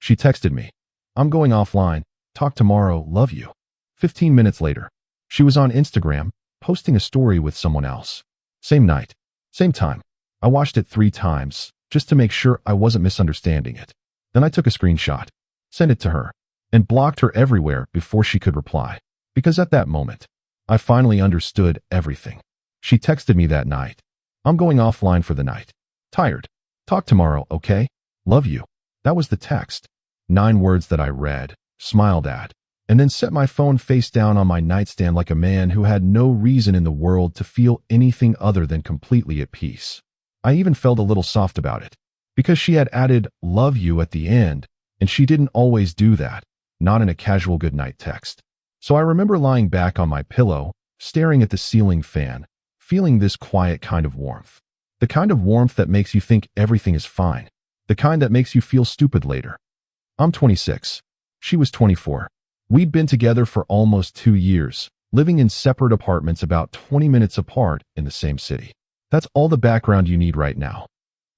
She texted me, "I'm going offline. Talk tomorrow. Love you." 15 minutes later, she was on Instagram, posting a story with someone else. Same night, same time. I watched it 3 times, just to make sure I wasn't misunderstanding it. Then I took a screenshot, sent it to her, and blocked her everywhere before she could reply. Because at that moment, I finally understood everything. She texted me that night, "I'm going offline for the night. Tired. Talk tomorrow, okay? Love you." That was the text. 9 words that I read, smiled at, and then set my phone face down on my nightstand like a man who had no reason in the world to feel anything other than completely at peace. I even felt a little soft about it, because she had added "love you" at the end, and she didn't always do that, not in a casual goodnight text. So I remember lying back on my pillow, staring at the ceiling fan, feeling this quiet kind of warmth. The kind of warmth that makes you think everything is fine. The kind that makes you feel stupid later. I'm 26. She was 24. We'd been together for almost 2 years, living in separate apartments about 20 minutes apart in the same city. That's all the background you need right now.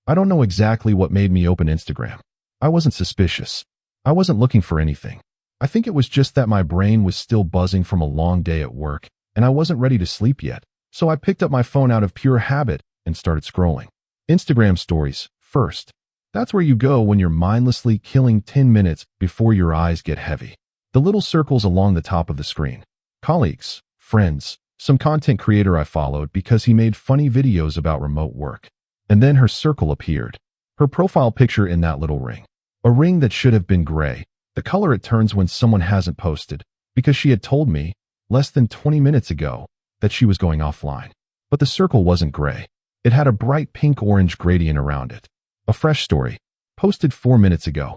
I don't know exactly what made me open Instagram. I wasn't suspicious. I wasn't looking for anything. I think it was just that my brain was still buzzing from a long day at work, and I wasn't ready to sleep yet. So I picked up my phone out of pure habit and started scrolling. Instagram stories first. That's where you go when you're mindlessly killing 10 minutes before your eyes get heavy. The little circles along the top of the screen. Colleagues, friends, some content creator I followed because he made funny videos about remote work. And then her circle appeared. Her profile picture in that little ring. A ring that should have been gray, the color it turns when someone hasn't posted, because she had told me, less than 20 minutes ago, that she was going offline. But the circle wasn't gray. It had a bright pink-orange gradient around it. A fresh story, posted 4 minutes ago.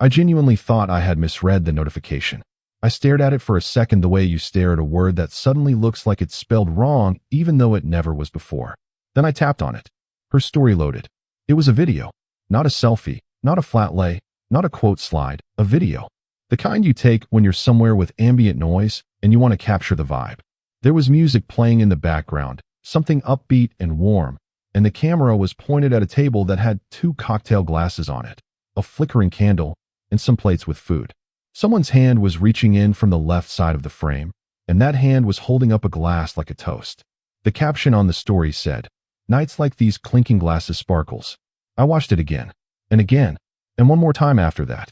I genuinely thought I had misread the notification. I stared at it for a second the way you stare at a word that suddenly looks like it's spelled wrong even though it never was before. Then I tapped on it. Her story loaded. It was a video. Not a selfie, not a flat lay, not a quote slide, a video. The kind you take when you're somewhere with ambient noise and you want to capture the vibe. There was music playing in the background, something upbeat and warm, and the camera was pointed at a table that had 2 cocktail glasses on it, a flickering candle, and some plates with food. Someone's hand was reaching in from the left side of the frame, and that hand was holding up a glass like a toast. The caption on the story said, "Nights like these clinking glasses sparkles." I watched it again, and one more time after that.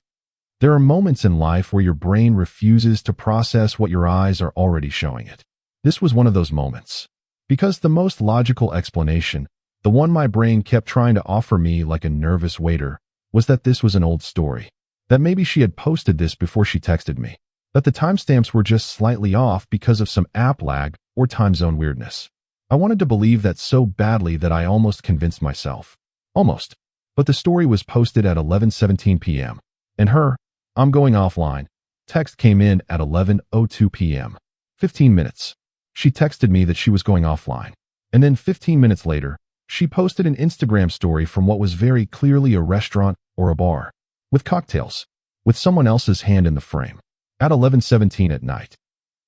There are moments in life where your brain refuses to process what your eyes are already showing it. This was one of those moments. Because the most logical explanation, the one my brain kept trying to offer me like a nervous waiter, was that this was an old story. That maybe she had posted this before she texted me. That the timestamps were just slightly off because of some app lag or time zone weirdness. I wanted to believe that so badly that I almost convinced myself. Almost. But the story was posted at 11:17 p.m. And her, "I'm going offline," text came in at 11:02 p.m. 15 minutes. She texted me that she was going offline. And then 15 minutes later, she posted an Instagram story from what was very clearly a restaurant or a bar. With cocktails. With someone else's hand in the frame. At 11:17 at night.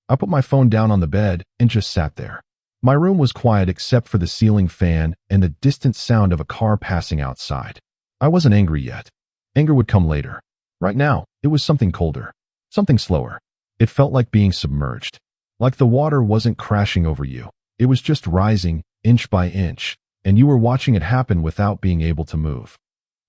I put my phone down on the bed and just sat there. My room was quiet except for the ceiling fan and the distant sound of a car passing outside. I wasn't angry yet. Anger would come later. Right now, it was something colder. Something slower. It felt like being submerged. Like the water wasn't crashing over you. It was just rising, inch by inch, and you were watching it happen without being able to move.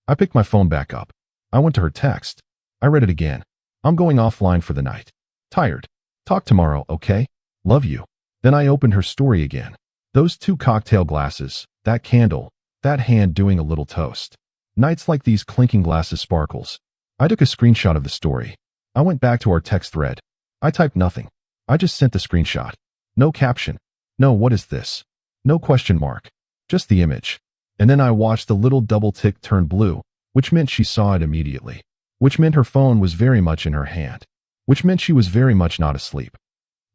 I picked my phone back up. I went to her text. I read it again. "I'm going offline for the night. Tired. Talk tomorrow, okay? Love you." Then I opened her story again. Those 2 cocktail glasses, that candle, that hand doing a little toast. Nights like these clinking glasses sparkles. I took a screenshot of the story. I went back to our text thread. I typed nothing. I just sent the screenshot. No caption. No "what is this?" No question mark. Just the image. And then I watched the little double tick turn blue, which meant she saw it immediately. Which meant her phone was very much in her hand. Which meant she was very much not asleep.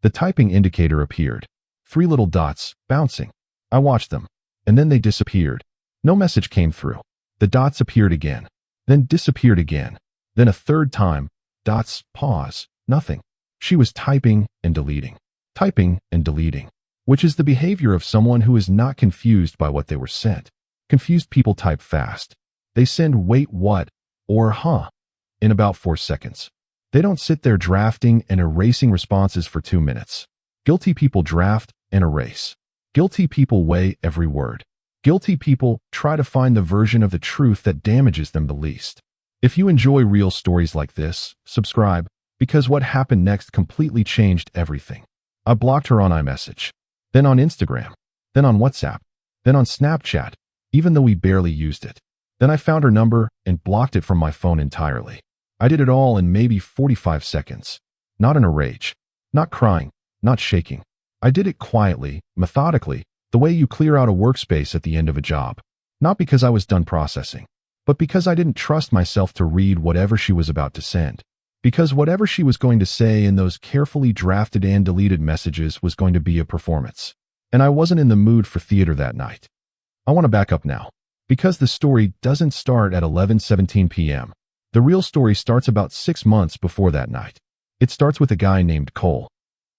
The typing indicator appeared. 3 little dots, bouncing. I watched them. And then they disappeared. No message came through. The dots appeared again. Then disappeared again. Then a third time. Dots, pause, nothing. She was typing and deleting. Typing and deleting. Which is the behavior of someone who is not confused by what they were sent. Confused people type fast. They send "wait what" or "huh." in about 4 seconds. They don't sit there drafting and erasing responses for 2 minutes. Guilty people draft and erase. Guilty people weigh every word. Guilty people try to find the version of the truth that damages them the least. If you enjoy real stories like this, subscribe, because what happened next completely changed everything. I blocked her on iMessage, then on Instagram, then on WhatsApp, then on Snapchat, even though we barely used it. Then I found her number and blocked it from my phone entirely. I did it all in maybe 45 seconds. Not in a rage, not crying, not shaking. I did it quietly, methodically, the way you clear out a workspace at the end of a job. Not because I was done processing, but because I didn't trust myself to read whatever she was about to send. Because whatever she was going to say in those carefully drafted and deleted messages was going to be a performance. And I wasn't in the mood for theater that night. I want to back up now, because the story doesn't start at 11:17 p.m. The real story starts about 6 months before that night. It starts with a guy named Qley.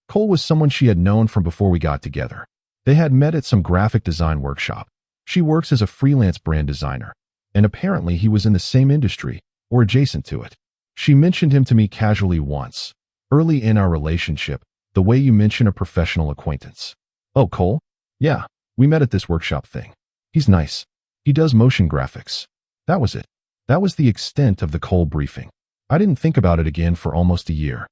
Qley was someone she had known from before we got together. They had met at some graphic design workshop. She works as a freelance brand designer, and apparently he was in the same industry, or adjacent to it. She mentioned him to me casually once, early in our relationship, the way you mention a professional acquaintance. Oh, Qley? Yeah, we met at this workshop thing. He's nice. He does motion graphics. That was it. That was the extent of the Qley briefing. I didn't think about it again for almost a year.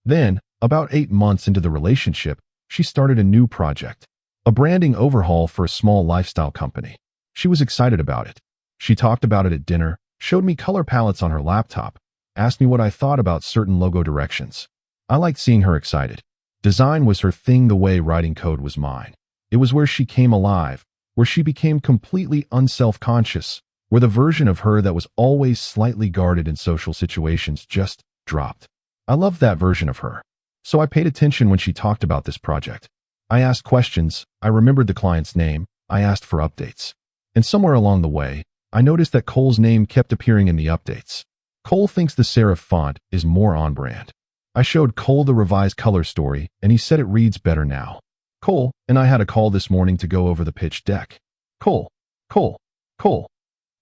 Then, about 8 months into the relationship, she started a new project, a branding overhaul for a small lifestyle company. She was excited about it. She talked about it at dinner, showed me color palettes on her laptop, asked me what I thought about certain logo directions. I liked seeing her excited. Design was her thing the way writing code was mine. It was where she came alive, where she became completely unself-conscious, where the version of her that was always slightly guarded in social situations just dropped. I loved that version of her. So I paid attention when she talked about this project. I asked questions, I remembered the client's name, I asked for updates. And somewhere along the way, I noticed that Qley's name kept appearing in the updates. Qley thinks the serif font is more on brand. I showed Qley the revised color story, and he said it reads better now. Qley and I had a call this morning to go over the pitch deck. Qley.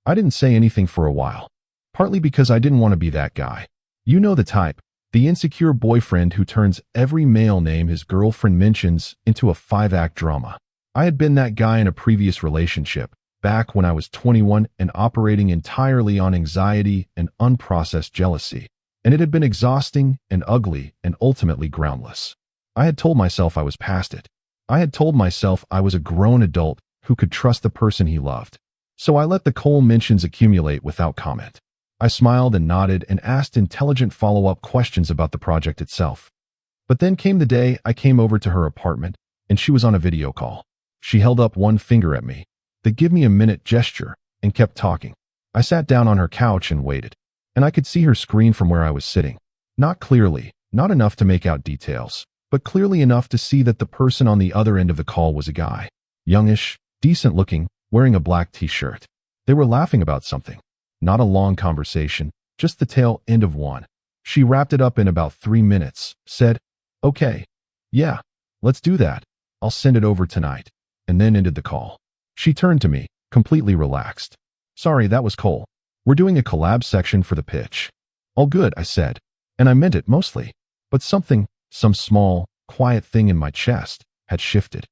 I didn't say anything for a while, partly because I didn't want to be that guy. You know the type, the insecure boyfriend who turns every male name his girlfriend mentions into a 5-act drama. I had been that guy in a previous relationship, back when I was 21 and operating entirely on anxiety and unprocessed jealousy. And it had been exhausting and ugly and ultimately groundless. I had told myself I was past it. I had told myself I was a grown adult who could trust the person he loved. So I let the Qley mentions accumulate without comment. I smiled and nodded and asked intelligent follow-up questions about the project itself. But then came the day I came over to her apartment, and she was on a video call. She held up one finger at me, the give me a minute gesture, and kept talking. I sat down on her couch and waited, and I could see her screen from where I was sitting. Not clearly, not enough to make out details, but clearly enough to see that the person on the other end of the call was a guy. Youngish, decent looking, wearing a black t-shirt. They were laughing about something. Not a long conversation, just the tail end of one. She wrapped it up in about 3 minutes, said, "Okay, yeah, let's do that. I'll send it over tonight," and then ended the call. She turned to me, completely relaxed. "Sorry, that was Qley. We're doing a collab section for the pitch." "All good," I said, and I meant it mostly. But something, some small, quiet thing in my chest, had shifted.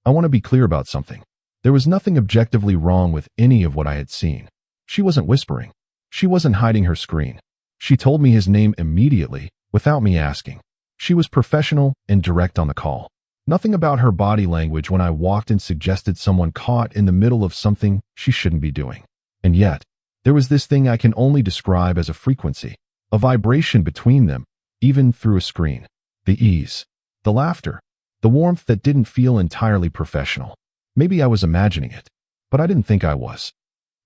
I want to be clear about something. There was nothing objectively wrong with any of what I had seen. She wasn't whispering. She wasn't hiding her screen. She told me his name immediately, without me asking. She was professional and direct on the call. Nothing about her body language when I walked in suggested someone caught in the middle of something she shouldn't be doing. And yet, there was this thing I can only describe as a frequency, a vibration between them, even through a screen. The ease, the laughter, the warmth that didn't feel entirely professional. Maybe I was imagining it, but I didn't think I was.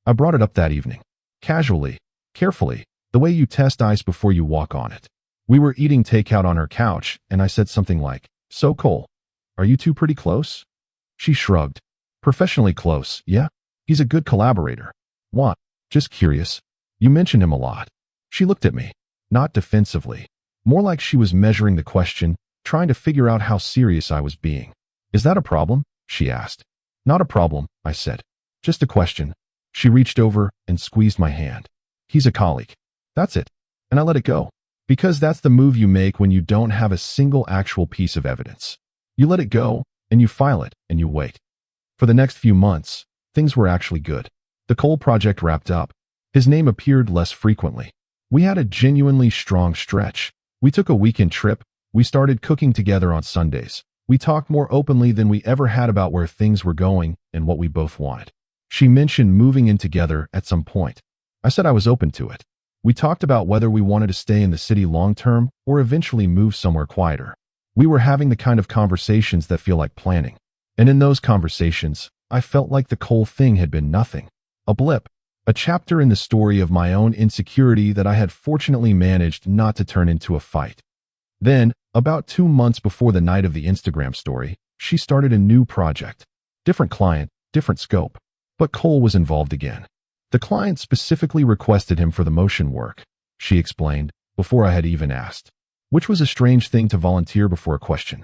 I brought it up that evening, casually, carefully, the way you test ice before you walk on it. We were eating takeout on her couch, and I said something like, "So Qley, are you two pretty close?" She shrugged. "Professionally close, yeah. He's a good collaborator." "What? Just curious. You mentioned him a lot." She looked at me, not defensively, more like she was measuring the question, trying to figure out how serious I was being. "Is that a problem?" she asked. "Not a problem," I said. "Just a question." She reached over and squeezed my hand. "He's a colleague. That's it. and I let it go. Because that's the move you make when you don't have a single actual piece of evidence. You let it go, and you file it, and you wait. For the next few months, things were actually good. The Qley project wrapped up. His name appeared less frequently. We had a genuinely strong stretch. We took a weekend trip. We started cooking together on Sundays. We talked more openly than we ever had about where things were going and what we both wanted. She mentioned moving in together at some point. I said I was open to it. We talked about whether we wanted to stay in the city long-term or eventually move somewhere quieter. We were having the kind of conversations that feel like planning. And in those conversations, I felt like the Qley thing had been nothing. A blip. A chapter in the story of my own insecurity that I had fortunately managed not to turn into a fight. Then, about 2 months before the night of the Instagram story, she started a new project. Different client, different scope. But Qley was involved again. The client specifically requested him for the motion work, she explained, before I had even asked. Which was a strange thing to volunteer before a question.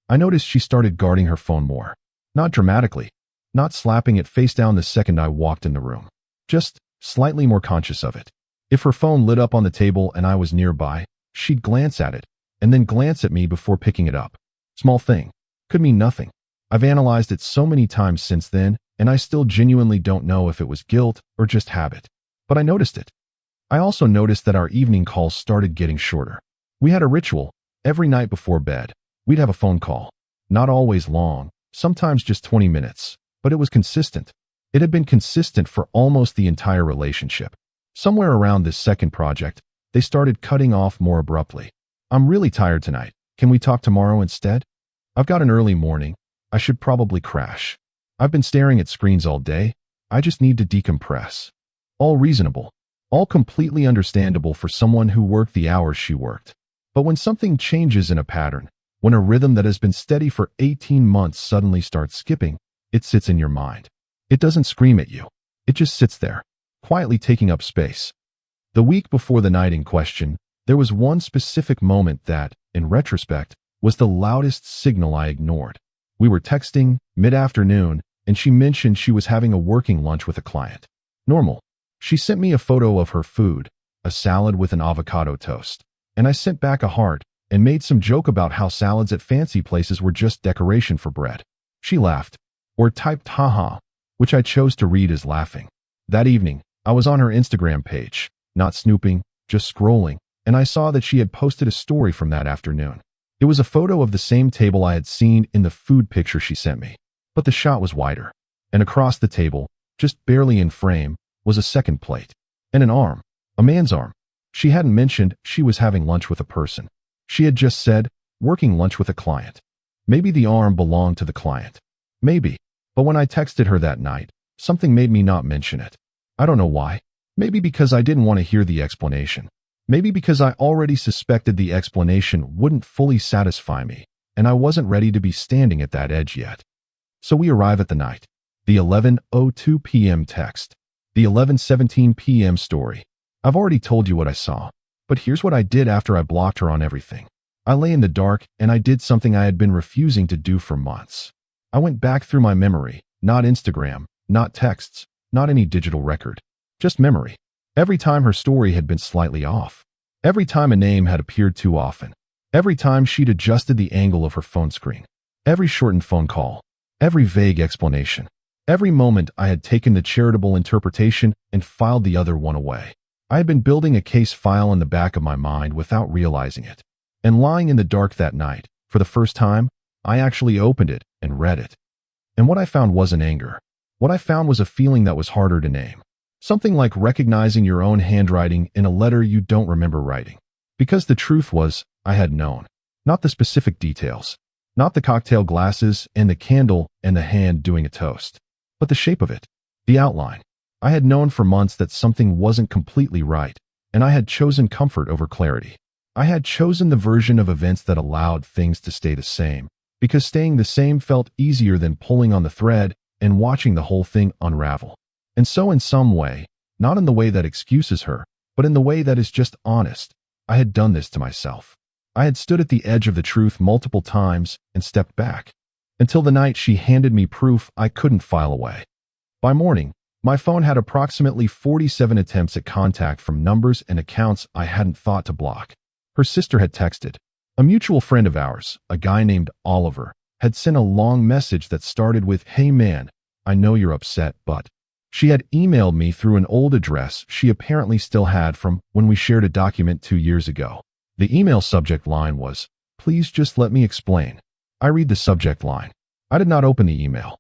I noticed she started guarding her phone more. Not dramatically. Not slapping it face down the second I walked in the room. Just slightly more conscious of it. If her phone lit up on the table and I was nearby, she'd glance at it, and then glance at me before picking it up. Small thing. Could mean nothing. I've analyzed it so many times since then, and I still genuinely don't know if it was guilt or just habit. But I noticed it. I also noticed that our evening calls started getting shorter. We had a ritual. Every night before bed, we'd have a phone call. Not always long, sometimes just 20 minutes, but it was consistent. It had been consistent for almost the entire relationship. Somewhere around this second project, they started cutting off more abruptly. I'm really tired tonight. Can we talk tomorrow instead? I've got an early morning. I should probably crash. I've been staring at screens all day. I just need to decompress. All reasonable. All completely understandable for someone who worked the hours she worked. But when something changes in a pattern, when a rhythm that has been steady for 18 months suddenly starts skipping, it sits in your mind. It doesn't scream at you. It just sits there, quietly taking up space. The week before the night in question, there was one specific moment that, in retrospect, was the loudest signal I ignored. We were texting, mid-afternoon, and she mentioned she was having a working lunch with a client. Normal. She sent me a photo of her food, a salad with an avocado toast. And I sent back a heart and made some joke about how salads at fancy places were just decoration for bread. She laughed, or typed haha, which I chose to read as laughing. That evening, I was on her Instagram page, not snooping, just scrolling, and I saw that she had posted a story from that afternoon. It was a photo of the same table I had seen in the food picture she sent me, but the shot was wider. And across the table, just barely in frame, was a second plate. And an arm. A man's arm. She hadn't mentioned she was having lunch with a person. She had just said, working lunch with a client. Maybe the arm belonged to the client. Maybe. But when I texted her that night, something made me not mention it. I don't know why. Maybe because I didn't want to hear the explanation. Maybe because I already suspected the explanation wouldn't fully satisfy me, and I wasn't ready to be standing at that edge yet. So we arrive at the night. The 11:02 p.m. text. The 11:17 p.m. story. I've already told you what I saw, but here's what I did after I blocked her on everything. I lay in the dark and I did something I had been refusing to do for months. I went back through my memory, not Instagram, not texts, not any digital record, just memory. Every time her story had been slightly off. Every time a name had appeared too often. Every time she'd adjusted the angle of her phone screen. Every shortened phone call. Every vague explanation. Every moment I had taken the charitable interpretation and filed the other one away. I had been building a case file in the back of my mind without realizing it. And lying in the dark that night, for the first time, I actually opened it and read it. And what I found wasn't anger. What I found was a feeling that was harder to name. Something like recognizing your own handwriting in a letter you don't remember writing. Because the truth was, I had known. Not the specific details. Not the cocktail glasses and the candle and the hand doing a toast. But the shape of it. The outline. I had known for months that something wasn't completely right, and I had chosen comfort over clarity. I had chosen the version of events that allowed things to stay the same, because staying the same felt easier than pulling on the thread and watching the whole thing unravel. And so in some way, not in the way that excuses her, but in the way that is just honest, I had done this to myself. I had stood at the edge of the truth multiple times and stepped back, until the night she handed me proof I couldn't file away. By morning, My phone had approximately 47 attempts at contact from numbers and accounts I hadn't thought to block. Her sister had texted. A mutual friend of ours, a guy named Oliver, had sent a long message that started with, "Hey man, I know you're upset, but..." She had emailed me through an old address she apparently still had from when we shared a document 2 years ago. The email subject line was, "Please just let me explain." I read the subject line. I did not open the email.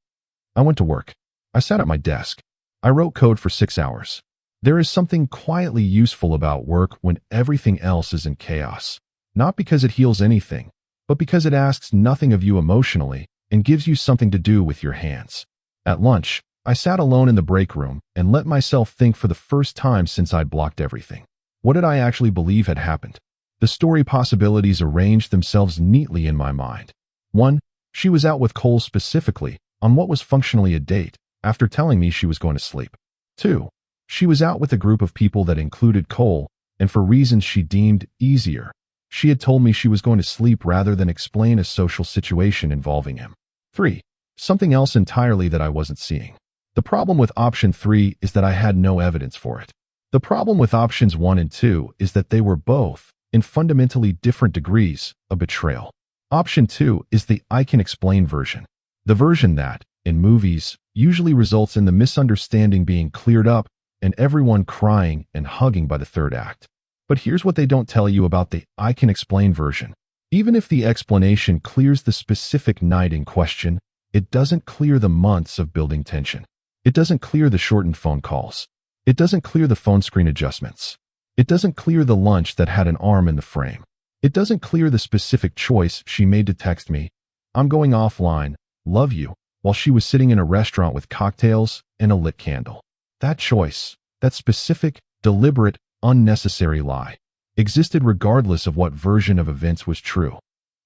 I went to work. I sat at my desk. I wrote code for 6 hours. There is something quietly useful about work when everything else is in chaos. Not because it heals anything, but because it asks nothing of you emotionally and gives you something to do with your hands. At lunch, I sat alone in the break room and let myself think for the first time since I'd blocked everything. What did I actually believe had happened? The story possibilities arranged themselves neatly in my mind. 1. She was out with Cole specifically on what was functionally a date after telling me she was going to sleep. 2. She was out with a group of people that included Cole, and for reasons she deemed easier, she had told me she was going to sleep rather than explain a social situation involving him. 3. Something else entirely that I wasn't seeing. The problem with option 3 is that I had no evidence for it. The problem with options 1 and 2 is that they were both, in fundamentally different degrees, a betrayal. Option 2 is the I can explain version. The version that, in movies, usually results in the misunderstanding being cleared up and everyone crying and hugging by the third act. But here's what they don't tell you about the I can explain version. Even if the explanation clears the specific night in question, it doesn't clear the months of building tension. It doesn't clear the shortened phone calls. It doesn't clear the phone screen adjustments. It doesn't clear the lunch that had an arm in the frame. It doesn't clear the specific choice she made to text me, "I'm going offline, love you," while she was sitting in a restaurant with cocktails and a lit candle. That choice, that specific, deliberate, unnecessary lie, existed regardless of what version of events was true.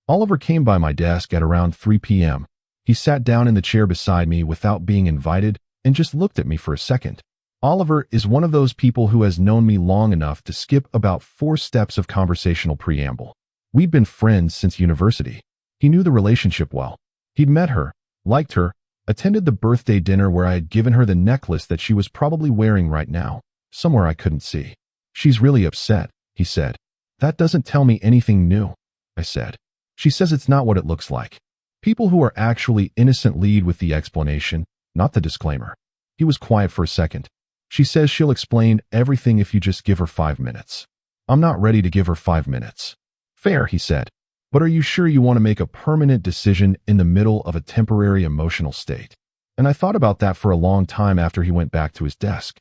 Oliver came by my desk at around 3 p.m. He sat down in the chair beside me without being invited and just looked at me for a second. Oliver is one of those people who has known me long enough to skip about 4 steps of conversational preamble. We'd been friends since university. He knew the relationship well. He'd met her, liked her, attended the birthday dinner where I had given her the necklace that she was probably wearing right now, somewhere I couldn't see. "She's really upset," he said. "That doesn't tell me anything new," I said. "She says it's not what it looks like." People who are actually innocent lead with the explanation, not the disclaimer. He was quiet for a second. "She says she'll explain everything if you just give her 5 minutes. I'm not ready to give her 5 minutes. "Fair," he said. "But are you sure you want to make a permanent decision in the middle of a temporary emotional state?" And I thought about that for a long time after he went back to his desk.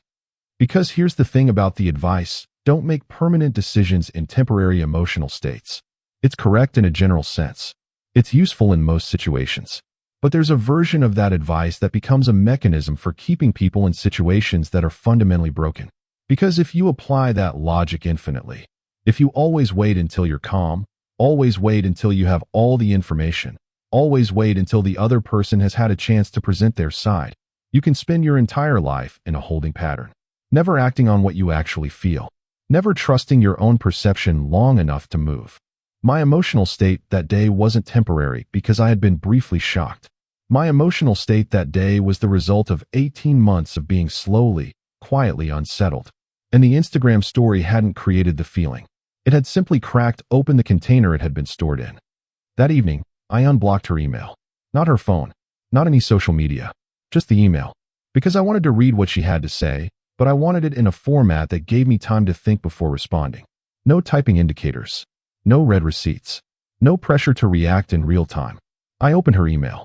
Because here's the thing about the advice: don't make permanent decisions in temporary emotional states. It's correct in a general sense. It's useful in most situations. But there's a version of that advice that becomes a mechanism for keeping people in situations that are fundamentally broken. Because if you apply that logic infinitely, if you always wait until you're calm, always wait until you have all the information, always wait until the other person has had a chance to present their side, you can spend your entire life in a holding pattern, never acting on what you actually feel, never trusting your own perception long enough to move. My emotional state that day wasn't temporary because I had been briefly shocked. My emotional state that day was the result of 18 months of being slowly, quietly unsettled. And the Instagram story hadn't created the feeling. It had simply cracked open the container it had been stored in. That evening, I unblocked her email. Not her phone, not any social media, just the email. Because I wanted to read what she had to say, but I wanted it in a format that gave me time to think before responding. No typing indicators. No read receipts. No pressure to react in real time. I opened her email.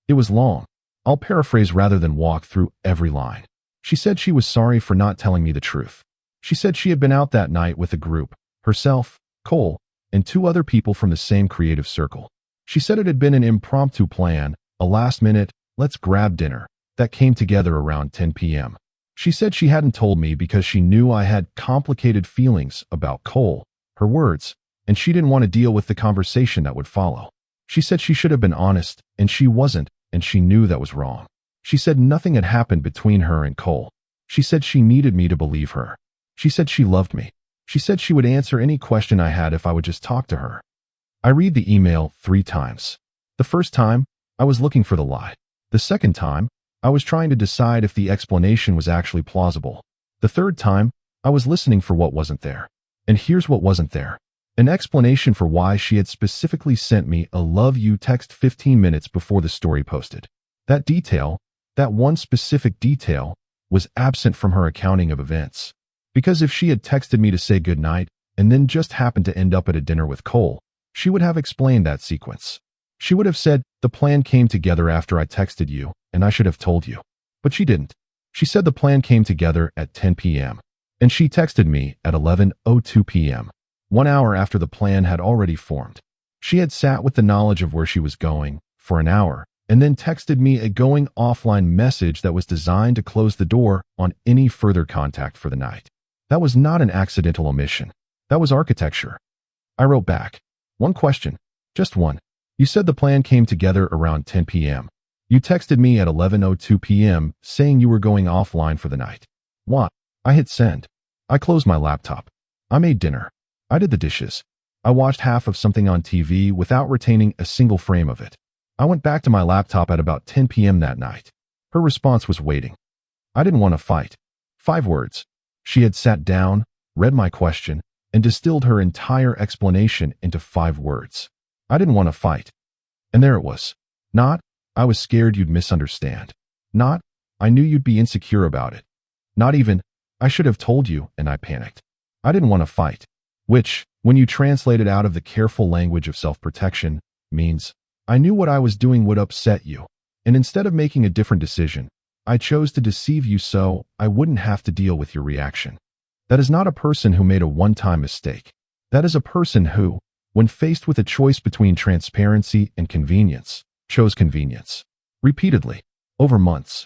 It was long. I'll paraphrase rather than walk through every line. She said she was sorry for not telling me the truth. She said she had been out that night with a group, herself, Cole, and 2 other people from the same creative circle. She said it had been an impromptu plan, a last-minute, let's grab dinner, that came together around 10 p.m. She said she hadn't told me because she knew I had complicated feelings about Cole, her words, and she didn't want to deal with the conversation that would follow. She said she should have been honest, and she wasn't, and she knew that was wrong. She said nothing had happened between her and Cole. She said she needed me to believe her. She said she loved me. She said she would answer any question I had if I would just talk to her. I read the email 3 times. The first time, I was looking for the lie. The second time, I was trying to decide if the explanation was actually plausible. The third time, I was listening for what wasn't there. And here's what wasn't there. An explanation for why she had specifically sent me a love you text 15 minutes before the story posted. That detail, that one specific detail, was absent from her accounting of events. Because if she had texted me to say goodnight and then just happened to end up at a dinner with Qley, she would have explained that sequence. She would have said, the plan came together after I texted you, and I should have told you. But she didn't. She said the plan came together at 10 p.m. And she texted me at 11:02 p.m., 1 hour after the plan had already formed. She had sat with the knowledge of where she was going for an hour, and then texted me a going offline message that was designed to close the door on any further contact for the night. That was not an accidental omission. That was architecture. I wrote back. One question. Just one. You said the plan came together around 10 p.m. You texted me at 11:02 p.m. saying you were going offline for the night. What? I hit send. I closed my laptop. I made dinner. I did the dishes. I watched half of something on TV without retaining a single frame of it. I went back to my laptop at about 10 p.m. that night. Her response was waiting. I didn't want to fight. 5 words. She had sat down, read my question, and distilled her entire explanation into 5 words. I didn't want to fight. And there it was. Not, I was scared you'd misunderstand. Not, I knew you'd be insecure about it. Not even, I should have told you, and I panicked. I didn't want to fight. Which, when you translate it out of the careful language of self-protection, means, I knew what I was doing would upset you, and instead of making a different decision, I chose to deceive you so I wouldn't have to deal with your reaction. That is not a person who made a one-time mistake. That is a person who, when faced with a choice between transparency and convenience, chose convenience. Repeatedly, over months.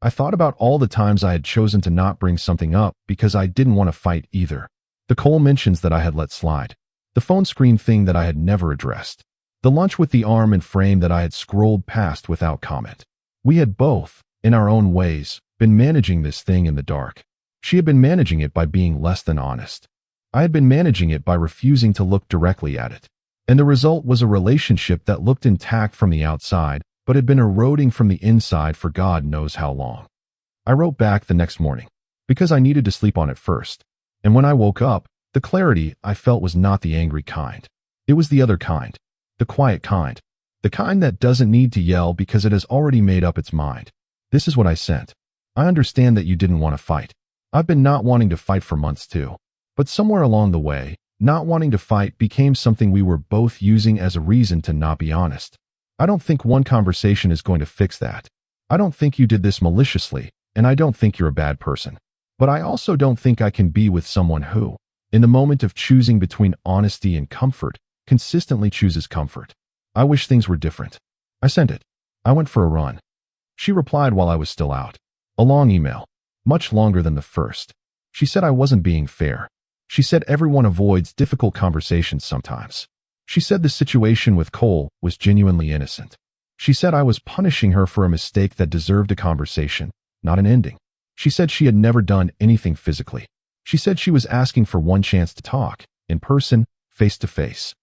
I thought about all the times I had chosen to not bring something up because I didn't want to fight either. The Qley mentions that I had let slide. The phone screen thing that I had never addressed. The lunch with the arm and frame that I had scrolled past without comment. We had both, in our own ways, been managing this thing in the dark. She had been managing it by being less than honest. I had been managing it by refusing to look directly at it. And the result was a relationship that looked intact from the outside, but had been eroding from the inside for God knows how long. I wrote back the next morning, because I needed to sleep on it first. And when I woke up, the clarity I felt was not the angry kind. It was the other kind. The quiet kind. The kind that doesn't need to yell because it has already made up its mind. This is what I sent. I understand that you didn't want to fight. I've been not wanting to fight for months too. But somewhere along the way, not wanting to fight became something we were both using as a reason to not be honest. I don't think one conversation is going to fix that. I don't think you did this maliciously, and I don't think you're a bad person. But I also don't think I can be with someone who, in the moment of choosing between honesty and comfort, consistently chooses comfort. I wish things were different. I sent it. I went for a run. She replied while I was still out. A long email. Much longer than the first. She said I wasn't being fair. She said everyone avoids difficult conversations sometimes. She said the situation with Qley was genuinely innocent. She said I was punishing her for a mistake that deserved a conversation, not an ending. She said she had never done anything physically. She said she was asking for one chance to talk, in person, face to face.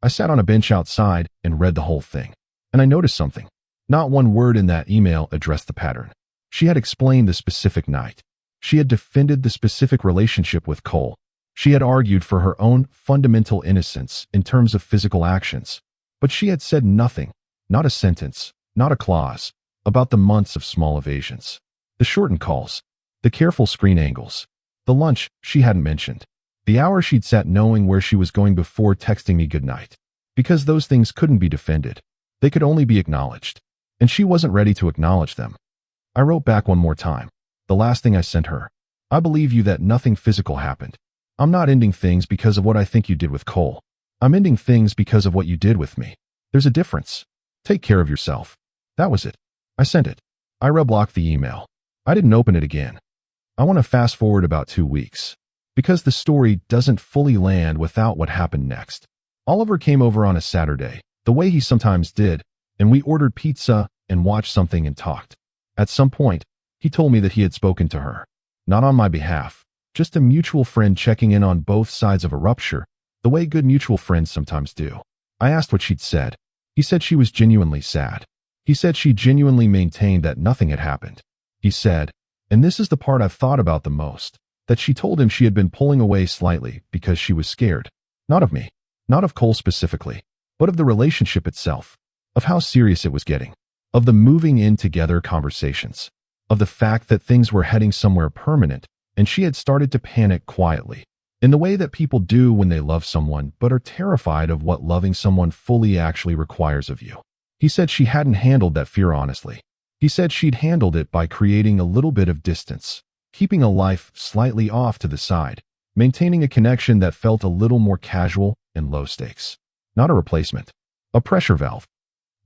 I sat on a bench outside and read the whole thing. And I noticed something. Not one word in that email addressed the pattern. She had explained the specific night. She had defended the specific relationship with Qley. She had argued for her own fundamental innocence in terms of physical actions. But she had said nothing, not a sentence, not a clause, about the months of small evasions. The shortened calls, the careful screen angles, the lunch she hadn't mentioned, the hour she'd sat knowing where she was going before texting me goodnight. Because those things couldn't be defended. They could only be acknowledged. And she wasn't ready to acknowledge them. I wrote back one more time. The last thing I sent her. I believe you that nothing physical happened. I'm not ending things because of what I think you did with Qley. I'm ending things because of what you did with me. There's a difference. Take care of yourself. That was it. I sent it. I reblocked the email. I didn't open it again. I want to fast forward about 2 weeks. Because the story doesn't fully land without what happened next. Oliver came over on a Saturday, the way he sometimes did, and we ordered pizza and watched something and talked. At some point, he told me that he had spoken to her. Not on my behalf, just a mutual friend checking in on both sides of a rupture, the way good mutual friends sometimes do. I asked what she'd said. He said she was genuinely sad. He said she genuinely maintained that nothing had happened. He said, and this is the part I've thought about the most, that she told him she had been pulling away slightly because she was scared. Not of me, not of Qley specifically, but of the relationship itself, of how serious it was getting, of the moving in together conversations, of the fact that things were heading somewhere permanent, and she had started to panic quietly, in the way that people do when they love someone but are terrified of what loving someone fully actually requires of you. He said she hadn't handled that fear honestly. He said she'd handled it by creating a little bit of distance, keeping a life slightly off to the side, maintaining a connection that felt a little more casual and low stakes. Not a replacement, a pressure valve.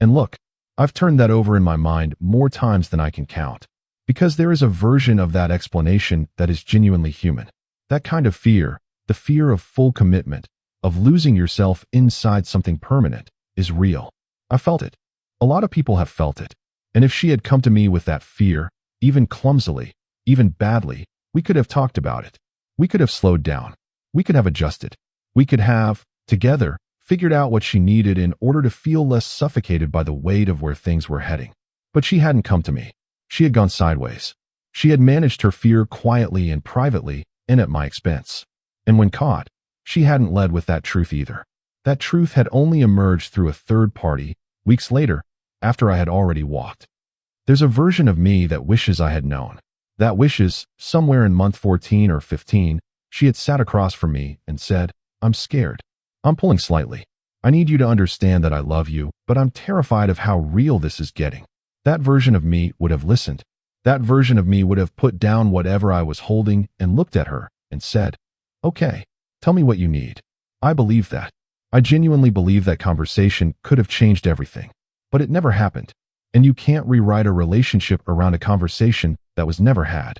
And look, I've turned that over in my mind more times than I can count, because there is a version of that explanation that is genuinely human. That kind of fear, the fear of full commitment, of losing yourself inside something permanent, is real. I felt it. A lot of people have felt it. And if she had come to me with that fear, even clumsily, even badly, we could have talked about it. We could have slowed down. We could have adjusted. We could have, together, figured out what she needed in order to feel less suffocated by the weight of where things were heading. But she hadn't come to me. She had gone sideways. She had managed her fear quietly and privately and at my expense. And when caught, she hadn't led with that truth either. That truth had only emerged through a third party, weeks later, after I had already walked. There's a version of me that wishes I had known. That wishes, somewhere in month 14 or 15, she had sat across from me and said, I'm scared. I'm pulling slightly. I need you to understand that I love you, but I'm terrified of how real this is getting. That version of me would have listened. That version of me would have put down whatever I was holding and looked at her and said, okay, tell me what you need. I believe that. I genuinely believe that conversation could have changed everything. But it never happened. And you can't rewrite a relationship around a conversation that was never had.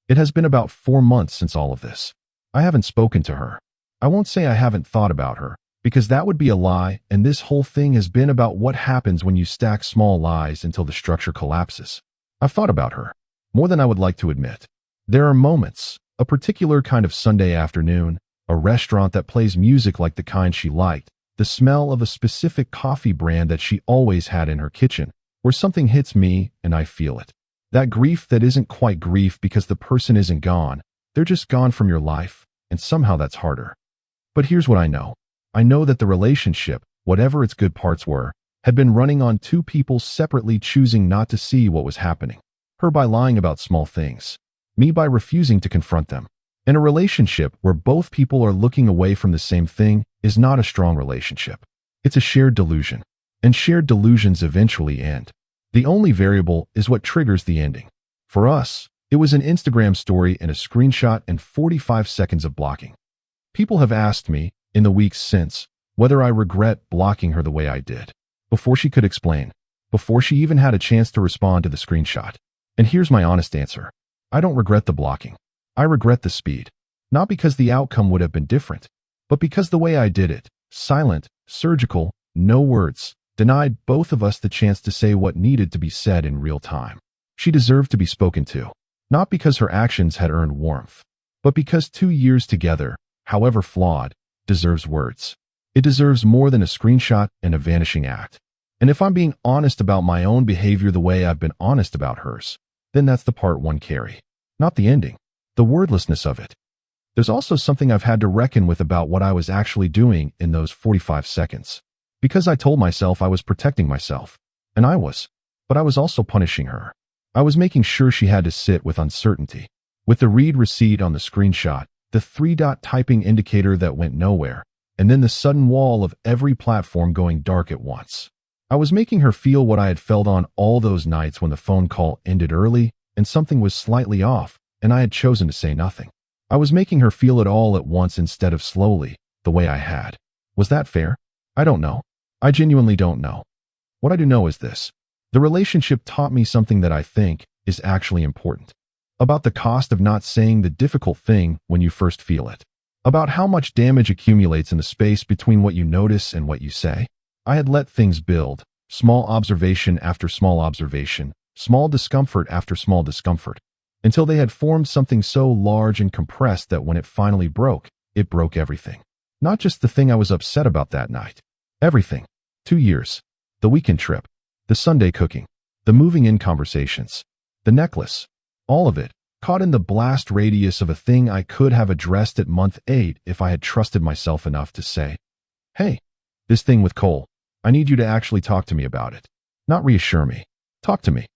It has been about 4 months since all of this. I haven't spoken to her. I won't say I haven't thought about her, because that would be a lie, and this whole thing has been about what happens when you stack small lies until the structure collapses. I've thought about her, more than I would like to admit. There are moments, a particular kind of Sunday afternoon, a restaurant that plays music like the kind she liked, the smell of a specific coffee brand that she always had in her kitchen, where something hits me and I feel it. That grief that isn't quite grief because the person isn't gone, they're just gone from your life, and somehow that's harder. But here's what I know. I know that the relationship, whatever its good parts were, had been running on two people separately choosing not to see what was happening. Her by lying about small things. Me by refusing to confront them. And a relationship where both people are looking away from the same thing is not a strong relationship. It's a shared delusion. And shared delusions eventually end. The only variable is what triggers the ending. For us, it was an Instagram story and a screenshot and 45 seconds of blocking. People have asked me, in the weeks since, whether I regret blocking her the way I did. Before she could explain. Before she even had a chance to respond to the screenshot. And here's my honest answer. I don't regret the blocking. I regret the speed. Not because the outcome would have been different, but because the way I did it, silent, surgical, no words, denied both of us the chance to say what needed to be said in real time. She deserved to be spoken to, not because her actions had earned warmth, but because 2 years together, however flawed, deserves words. It deserves more than a screenshot and a vanishing act. And if I'm being honest about my own behavior the way I've been honest about hers, then that's the part one carry, not the ending, the wordlessness of it. There's also something I've had to reckon with about what I was actually doing in those 45 seconds. Because I told myself I was protecting myself, and I was, but I was also punishing her. I was making sure she had to sit with uncertainty, with the read receipt on the screenshot, the 3-dot typing indicator that went nowhere, and then the sudden wall of every platform going dark at once. I was making her feel what I had felt on all those nights when the phone call ended early and something was slightly off, and I had chosen to say nothing. I was making her feel it all at once instead of slowly, the way I had. Was that fair? I don't know. I genuinely don't know. What I do know is this. The relationship taught me something that I think is actually important. About the cost of not saying the difficult thing when you first feel it. About how much damage accumulates in the space between what you notice and what you say. I had let things build, small observation after small observation, small discomfort after small discomfort, until they had formed something so large and compressed that when it finally broke, it broke everything. Not just the thing I was upset about that night. Everything. 2 years. The weekend trip. The Sunday cooking, the moving in conversations, the necklace, all of it, caught in the blast radius of a thing I could have addressed at month 8 if I had trusted myself enough to say, "Hey, this thing with Cole, I need you to actually talk to me about it. Not reassure me. Talk to me."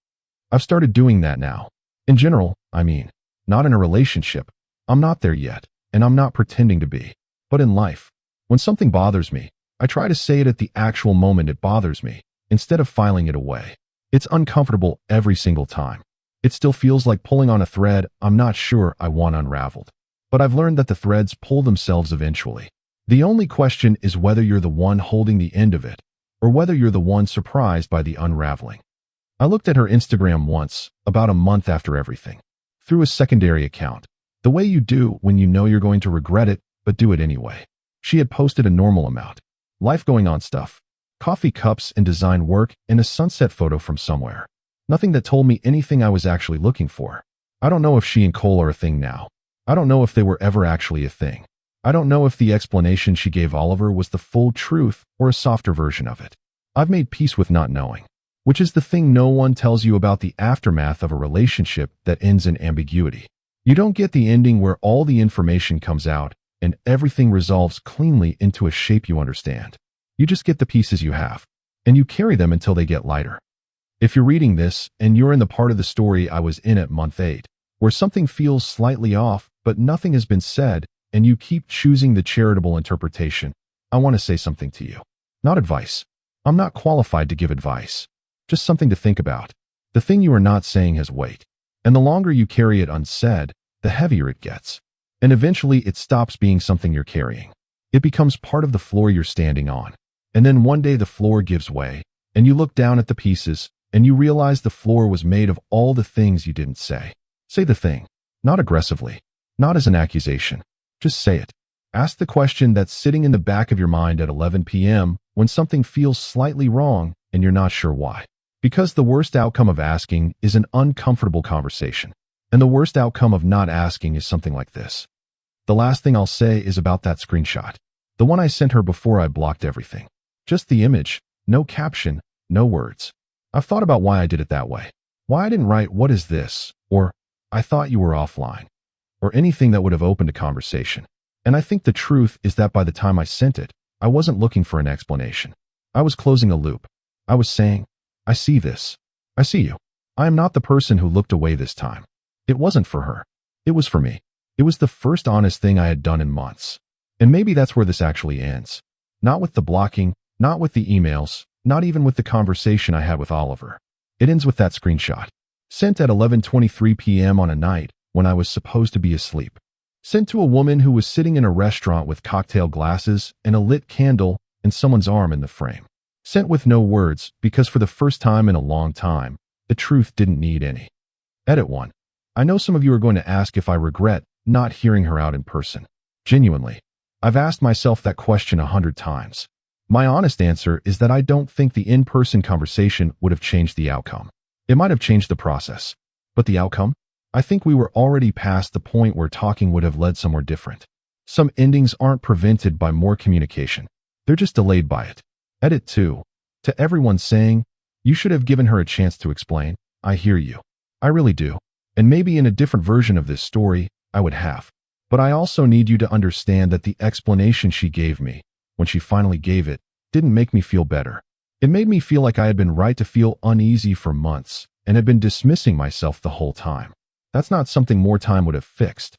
I've started doing that now. In general, I mean, not in a relationship. I'm not there yet, and I'm not pretending to be. But in life, when something bothers me, I try to say it at the actual moment it bothers me, instead of filing it away. It's uncomfortable every single time. It still feels like pulling on a thread I'm not sure I want unraveled. But I've learned that the threads pull themselves eventually. The only question is whether you're the one holding the end of it, or whether you're the one surprised by the unraveling. I looked at her Instagram once, about a month after everything, through a secondary account, the way you do when you know you're going to regret it, but do it anyway. She had posted a normal amount. Life going on stuff. Coffee cups and design work and a sunset photo from somewhere. Nothing that told me anything I was actually looking for. I don't know if she and Cole are a thing now. I don't know if they were ever actually a thing. I don't know if the explanation she gave Oliver was the full truth or a softer version of it. I've made peace with not knowing, which is the thing no one tells you about the aftermath of a relationship that ends in ambiguity. You don't get the ending where all the information comes out and everything resolves cleanly into a shape you understand. You just get the pieces you have, and you carry them until they get lighter. If you're reading this and you're in the part of the story I was in at month 8, where something feels slightly off but nothing has been said, and you keep choosing the charitable interpretation, I want to say something to you. Not advice. I'm not qualified to give advice. Just something to think about. The thing you are not saying has weight, and the longer you carry it unsaid, the heavier it gets. And eventually it stops being something you're carrying. It becomes part of the floor you're standing on. And then one day the floor gives way, and you look down at the pieces, and you realize the floor was made of all the things you didn't say. Say the thing. Not aggressively. Not as an accusation. Just say it. Ask the question that's sitting in the back of your mind at 11 p.m. when something feels slightly wrong and you're not sure why. Because the worst outcome of asking is an uncomfortable conversation. And the worst outcome of not asking is something like this. The last thing I'll say is about that screenshot. The one I sent her before I blocked everything. Just the image, no caption, no words. I've thought about why I did it that way. Why I didn't write, "What is this?" or "I thought you were offline," or anything that would have opened a conversation. And I think the truth is that by the time I sent it, I wasn't looking for an explanation. I was closing a loop. I was saying, "I see this. I see you. I am not the person who looked away this time." It wasn't for her. It was for me. It was the first honest thing I had done in months. And maybe that's where this actually ends. Not with the blocking, not with the emails, not even with the conversation I had with Oliver. It ends with that screenshot. Sent at 11:23 p.m. on a night when I was supposed to be asleep. Sent to a woman who was sitting in a restaurant with cocktail glasses and a lit candle and someone's arm in the frame. Sent with no words because for the first time in a long time, the truth didn't need any. Edit 1. I know some of you are going to ask if I regret not hearing her out in person. Genuinely, I've asked myself that question 100 times. My honest answer is that I don't think the in-person conversation would have changed the outcome. It might have changed the process. But the outcome? I think we were already past the point where talking would have led somewhere different. Some endings aren't prevented by more communication. They're just delayed by it. Edit 2. To everyone saying, "You should have given her a chance to explain," I hear you. I really do. And maybe in a different version of this story, I would have. But I also need you to understand that the explanation she gave me, when she finally gave it, didn't make me feel better. It made me feel like I had been right to feel uneasy for months and had been dismissing myself the whole time. That's not something more time would have fixed.